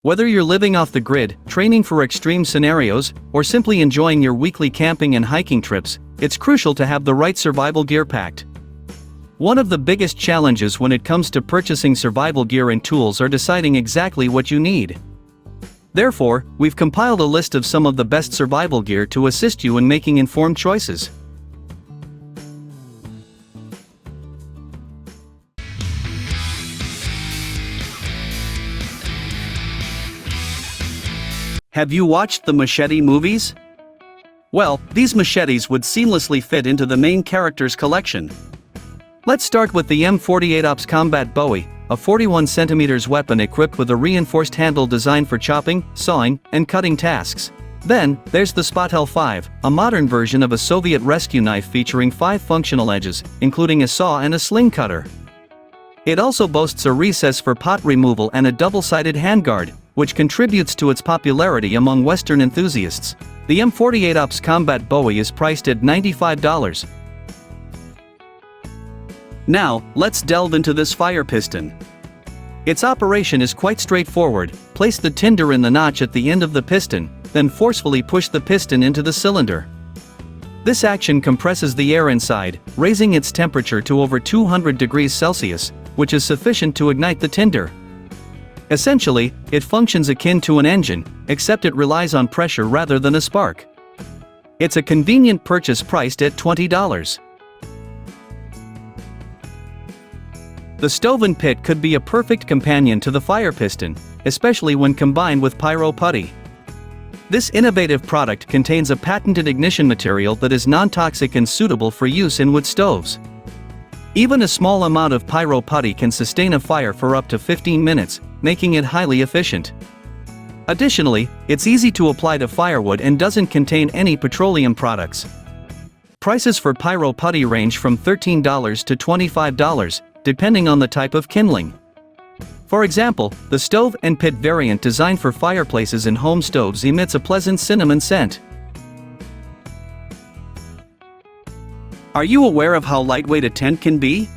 Whether you're living off the grid, training for extreme scenarios, or simply enjoying your weekly camping and hiking trips, it's crucial to have the right survival gear packed. One of the biggest challenges when it comes to purchasing survival gear and tools are deciding exactly what you need. Therefore, we've compiled a list of some of the best survival gear to assist you in making informed choices. Have you watched the Machete movies? Well, these machetes would seamlessly fit into the main character's collection. Let's start with the M48OPS Combat Bowie, a 41cm weapon equipped with a reinforced handle designed for chopping, sawing, and cutting tasks. Then, there's the Zpacks L5, a modern version of a Soviet rescue knife featuring 5 functional edges, including a saw and a sling cutter. It also boasts a recess for pot removal and a double-sided handguard, which contributes to its popularity among Western enthusiasts. The M48OPS Combat Bowie is priced at $95. Now, let's delve into this fire piston. Its operation is quite straightforward. Place the tinder in the notch at the end of the piston, then forcefully push the piston into the cylinder. This action compresses the air inside, raising its temperature to over 200 degrees Celsius, which is sufficient to ignite the tinder. Essentially, it functions akin to an engine, except it relies on pressure rather than a spark. It's a convenient purchase priced at $20. The stove and pit could be a perfect companion to the fire piston, especially when combined with Pyro Putty. This innovative product contains a patented ignition material that is non-toxic and suitable for use in wood stoves. Even a small amount of Pyro Putty can sustain a fire for up to 15 minutes, making it highly efficient. Additionally, it's easy to apply to firewood and doesn't contain any petroleum products. Prices for Pyro Putty range from $13 to $25, depending on the type of kindling. For example, the stove and pit variant designed for fireplaces and home stoves emits a pleasant cinnamon scent. Are you aware of how lightweight a tent can be?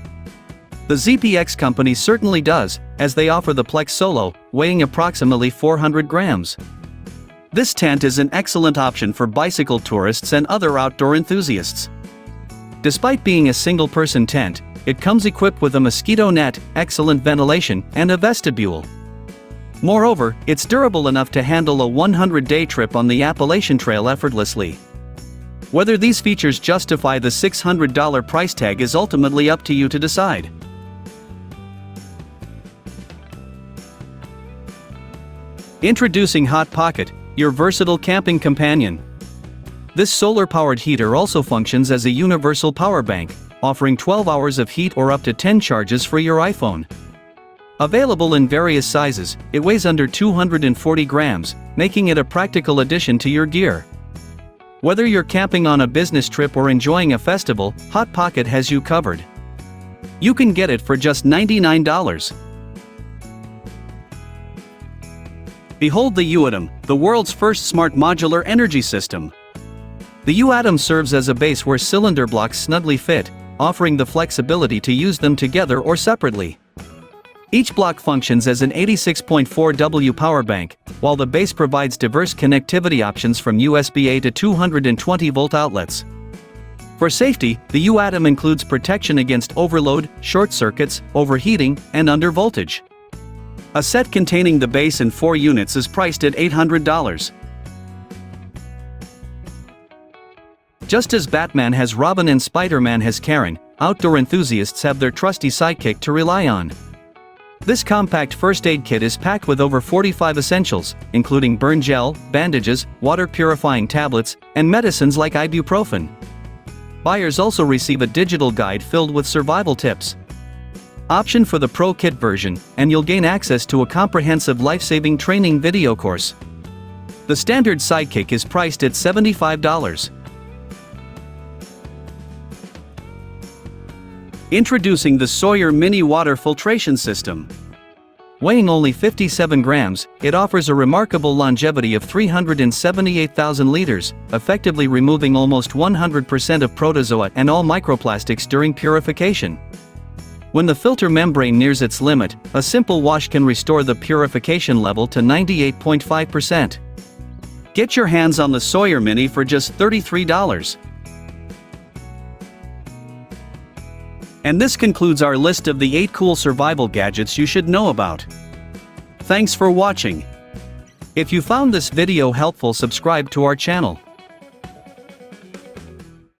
The Zpacks company certainly does, as they offer the Plex Solo, weighing approximately 400 grams. This tent is an excellent option for bicycle tourists and other outdoor enthusiasts. Despite being a single-person tent, it comes equipped with a mosquito net, excellent ventilation, and a vestibule. Moreover, it's durable enough to handle a 100-day trip on the Appalachian Trail effortlessly. Whether these features justify the $600 price tag is ultimately up to you to decide. Introducing Hot Pocket, your versatile camping companion. This solar-powered heater also functions as a universal power bank, offering 12 hours of heat or up to 10 charges for your iPhone. Available in various sizes, it weighs under 240 grams, making it a practical addition to your gear. Whether you're camping on a business trip or enjoying a festival, Hot Pocket has you covered. You can get it for just $99. Behold the YOOATOM, the world's first smart modular energy system. The YOOATOM serves as a base where cylinder blocks snugly fit, offering the flexibility to use them together or separately. Each block functions as an 86.4 W power bank, while the base provides diverse connectivity options from USB-A to 220-volt outlets. For safety, the YOOATOM includes protection against overload, short circuits, overheating, and undervoltage. A set containing the base and 4 units is priced at $800. Just as Batman has Robin and Spider-Man has Karen, outdoor enthusiasts have their trusty sidekick to rely on. This compact first aid kit is packed with over 45 essentials, including burn gel, bandages, water-purifying tablets, and medicines like ibuprofen. Buyers also receive a digital guide filled with survival tips. Option for the Pro Kit version, and you'll gain access to a comprehensive life-saving training video course. The standard sidekick is priced at $75. Introducing the Sawyer Mini Water Filtration System. Weighing only 57 grams, it offers a remarkable longevity of 378,000 liters, effectively removing almost 100% of protozoa and all microplastics during purification. When the filter membrane nears its limit, a simple wash can restore the purification level to 98.5%. Get your hands on the Sawyer Mini for just $33. And this concludes our list of the 8 cool survival gadgets you should know about. Thanks for watching. If you found this video helpful, subscribe to our channel.